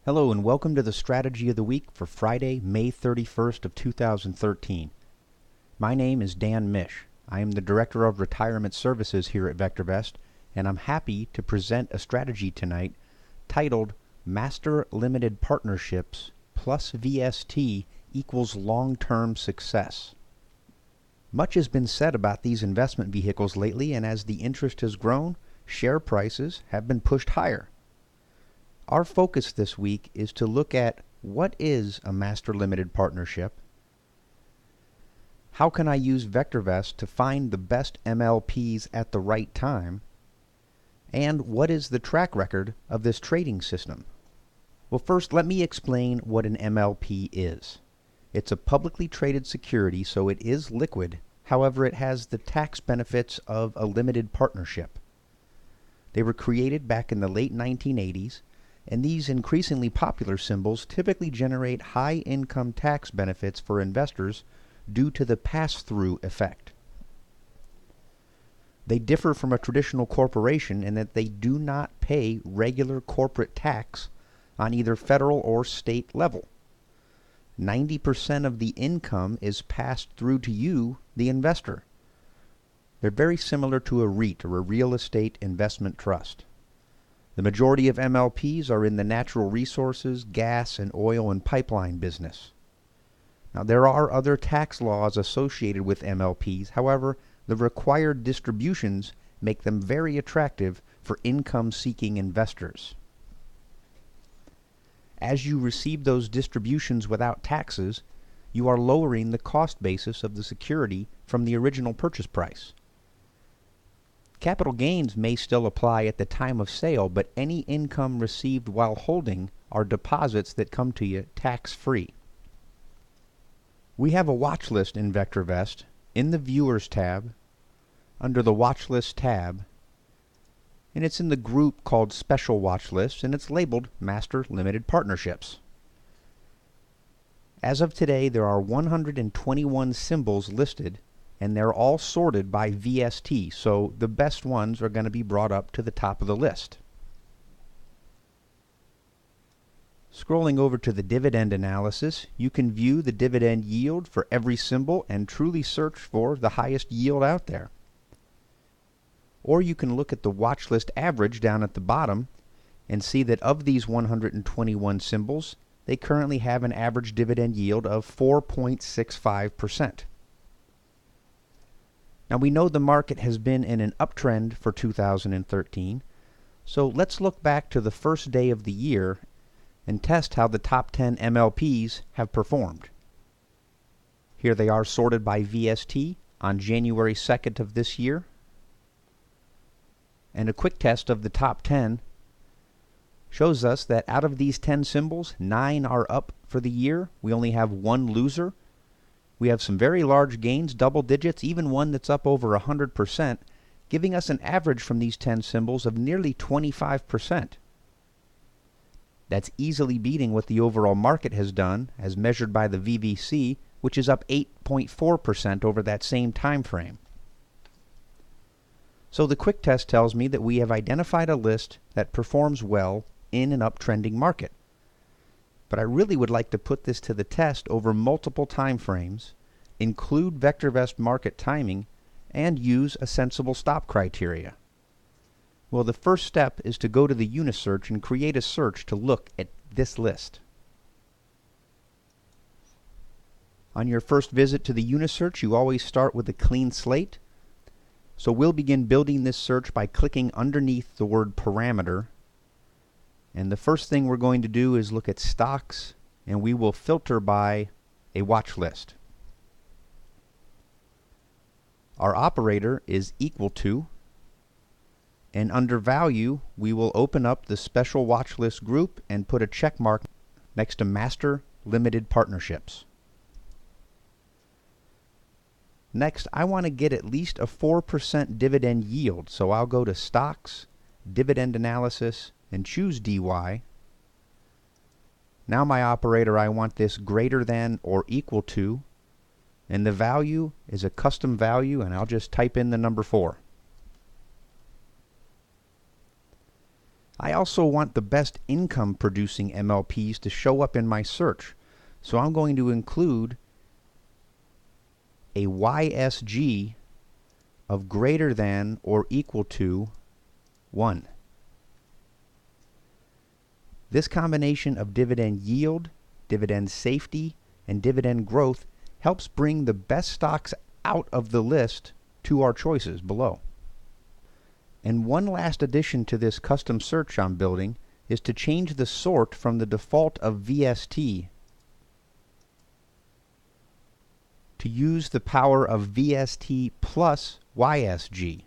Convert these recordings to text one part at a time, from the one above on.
Hello and welcome to the Strategy of the Week for Friday, May 31st of 2013. My name is Dan Misch. I am the Director of Retirement Services here at VectorVest, and I'm happy to present a strategy tonight titled Master Limited Partnerships plus VST equals long-term success. Much has been said about these investment vehicles lately, and as the interest has grown, share prices have been pushed higher. Our focus this week is to look at what is a master limited partnership, how can I use VectorVest to find the best MLPs at the right time, and what is the track record of this trading system. Well, first let me explain what an MLP is. It's a publicly traded security, so it is liquid. However, it has the tax benefits of a limited partnership. They were created back in the late 1980s, and these increasingly popular symbols typically generate high income tax benefits for investors due to the pass-through effect. They differ from a traditional corporation in that they do not pay regular corporate tax on either federal or state level. 90% of the income is passed through to you, the investor. They're very similar to a REIT, or a real estate investment trust. The majority of MLPs are in the natural resources, gas, and oil and pipeline business. Now, there are other tax laws associated with MLPs. However, the required distributions make them very attractive for income-seeking investors. As you receive those distributions without taxes, you are lowering the cost basis of the security from the original purchase price. Capital gains may still apply at the time of sale, but any income received while holding are deposits that come to you tax-free. We have a watch list in VectorVest in the Viewers tab, under the Watchlist tab, and it's in the group called Special Watch Lists, and it's labeled Master Limited Partnerships. As of today, there are 121 symbols listed, and they're all sorted by VST, so the best ones are going to be brought up to the top of the list. Scrolling over to the dividend analysis, you can view the dividend yield for every symbol and truly search for the highest yield out there. Or you can look at the watch list average down at the bottom and see that of these 121 symbols, they currently have an average dividend yield of 4.65%. Now, we know the market has been in an uptrend for 2013, so let's look back to the first day of the year and test how the top 10 MLPs have performed. Here they are sorted by VST on January 2nd of this year. And a quick test of the top 10 shows us that out of these 10 symbols, 9 are up for the year. We only have one loser. We have some very large gains, double digits, even one that's up over 100%, giving us an average from these 10 symbols of nearly 25%. That's easily beating what the overall market has done, as measured by the VVC, which is up 8.4% over that same time frame. So the quick test tells me that we have identified a list that performs well in an uptrending market. But I really would like to put this to the test over multiple time frames, include VectorVest market timing, and use a sensible stop criteria. Well, the first step is to go to the Unisearch and create a search to look at this list. On your first visit to the Unisearch, you always start with a clean slate. So we'll begin building this search by clicking underneath the word parameter. And the first thing we're going to do is look at stocks, and we will filter by a watch list. Our operator is equal to, and under value, we will open up the special watch list group and put a check mark next to Master Limited Partnerships. Next, I want to get at least a 4% dividend yield, so I'll go to Stocks, Dividend Analysis, and choose DY. Now my operator, I want this greater than or equal to, and the value is a custom value, and I'll just type in the number 4. I also want the best income producing MLPs to show up in my search. So I'm going to include a YSG of greater than or equal to 1. This combination of dividend yield, dividend safety, and dividend growth helps bring the best stocks out of the list to our choices below. And one last addition to this custom search I'm building is to change the sort from the default of VST to use the power of VST plus YSG.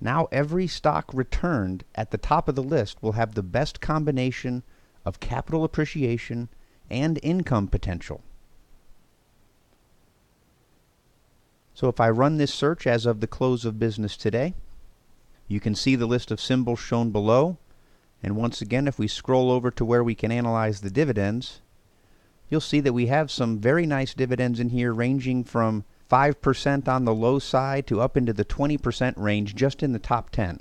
Now every stock returned at the top of the list will have the best combination of capital appreciation and income potential. So if I run this search as of the close of business today, you can see the list of symbols shown below. And once again, if we scroll over to where we can analyze the dividends, you'll see that we have some very nice dividends in here ranging from 5% on the low side to up into the 20% range just in the top 10.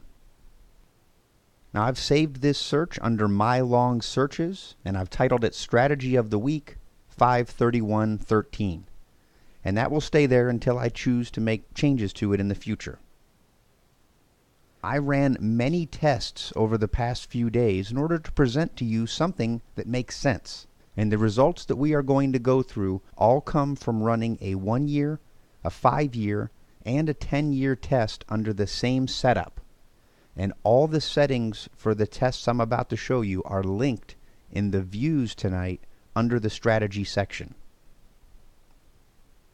Now I've saved this search under My Long Searches, and I've titled it Strategy of the Week 53113. And that will stay there until I choose to make changes to it in the future. I ran many tests over the past few days in order to present to you something that makes sense. And the results that we are going to go through all come from running a 1-year, a 5-year, and a 10-year test under the same setup. And all the settings for the tests I'm about to show you are linked in the Views tonight under the Strategy section.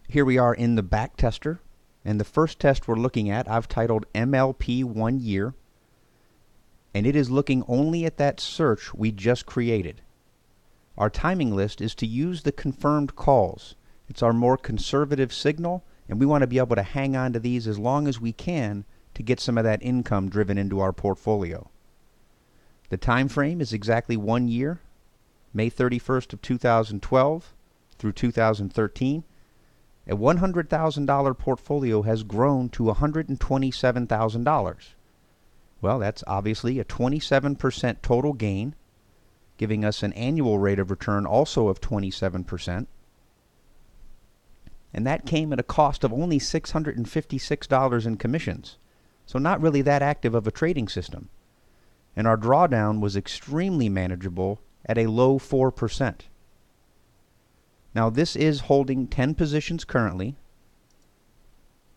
Here we are in the Backtester. And the first test we're looking at, I've titled MLP 1 year, and it is looking only at that search we just created. Our timing list is to use the confirmed calls. It's our more conservative signal, and we want to be able to hang on to these as long as we can to get some of that income driven into our portfolio. The time frame is exactly 1 year, May 31st of 2012 through 2013. A $100,000 portfolio has grown to $127,000. Well, that's obviously a 27% total gain, giving us an annual rate of return also of 27%. And that came at a cost of only $656 in commissions. So not really that active of a trading system. And our drawdown was extremely manageable at a low 4%. Now this is holding 10 positions currently,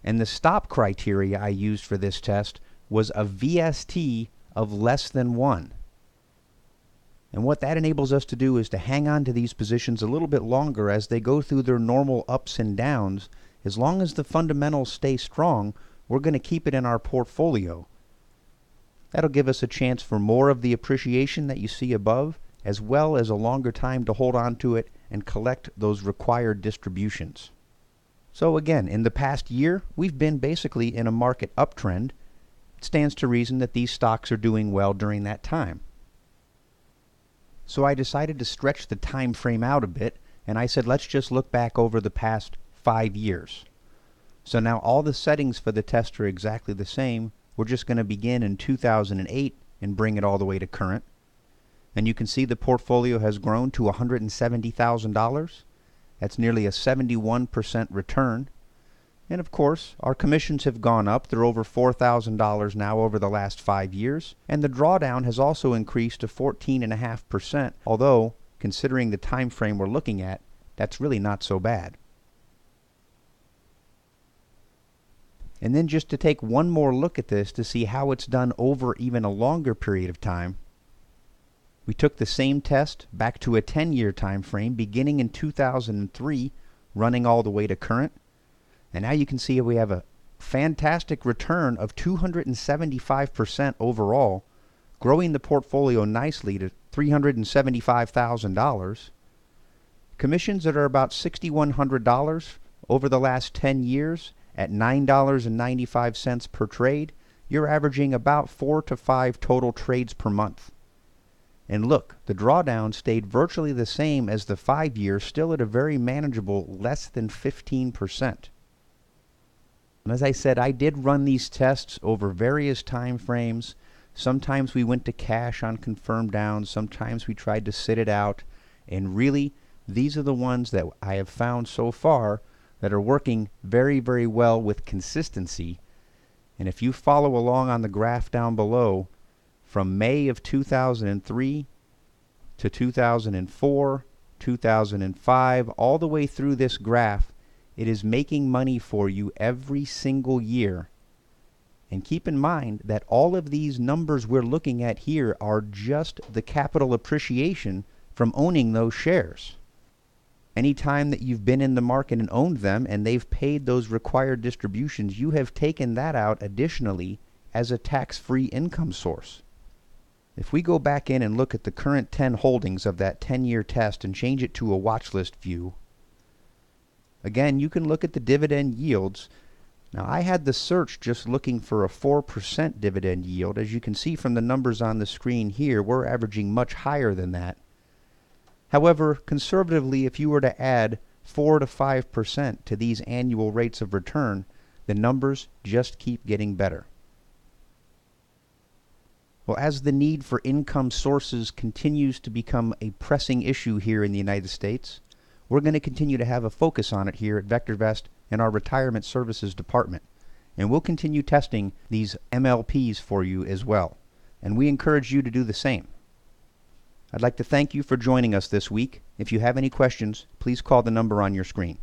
and the stop criteria I used for this test was a VST of less than 1. And what that enables us to do is to hang on to these positions a little bit longer as they go through their normal ups and downs. As long as the fundamentals stay strong, we're going to keep it in our portfolio. That'll give us a chance for more of the appreciation that you see above, as well as a longer time to hold on to it and collect those required distributions. So again, in the past year, we've been basically in a market uptrend. It stands to reason that these stocks are doing well during that time. So I decided to stretch the time frame out a bit, and I said let's just look back over the past 5 years. So now all the settings for the test are exactly the same. We're just going to begin in 2008 and bring it all the way to current. And you can see the portfolio has grown to $170,000. That's nearly a 71% return. And of course, our commissions have gone up. They're over $4,000 now over the last 5 years. And the drawdown has also increased to 14.5%, although, considering the time frame we're looking at, that's really not so bad. And then just to take one more look at this to see how it's done over even a longer period of time, we took the same test back to a 10-year time frame beginning in 2003, running all the way to current. And now you can see we have a fantastic return of 275% overall, growing the portfolio nicely to $375,000. Commissions that are about $6,100 over the last 10 years at $9.95 per trade. You're averaging about 4 to 5 total trades per month. And look, the drawdown stayed virtually the same as the 5 year, still at a very manageable less than 15%. And as I said, I did run these tests over various time frames, Sometimes we went to cash on confirmed downs. Sometimes we tried to sit it out. And really, these are the ones that I have found so far that are working very, very well with consistency. And if you follow along on the graph down below, from May of 2003 to 2004, 2005, all the way through this graph, it is making money for you every single year. And keep in mind that all of these numbers we're looking at here are just the capital appreciation from owning those shares. Any time that you've been in the market and owned them and they've paid those required distributions, you have taken that out additionally as a tax-free income source. If we go back in and look at the current 10 holdings of that 10-year test and change it to a watch list view, again, you can look at the dividend yields. Now, I had the search just looking for a 4% dividend yield. As you can see from the numbers on the screen here, we're averaging much higher than that. However, conservatively, if you were to add 4 to 5% to these annual rates of return, the numbers just keep getting better. Well, as the need for income sources continues to become a pressing issue here in the United States, we're going to continue to have a focus on it here at VectorVest in our Retirement Services Department. And we'll continue testing these MLPs for you as well. And we encourage you to do the same. I'd like to thank you for joining us this week. If you have any questions, please call the number on your screen.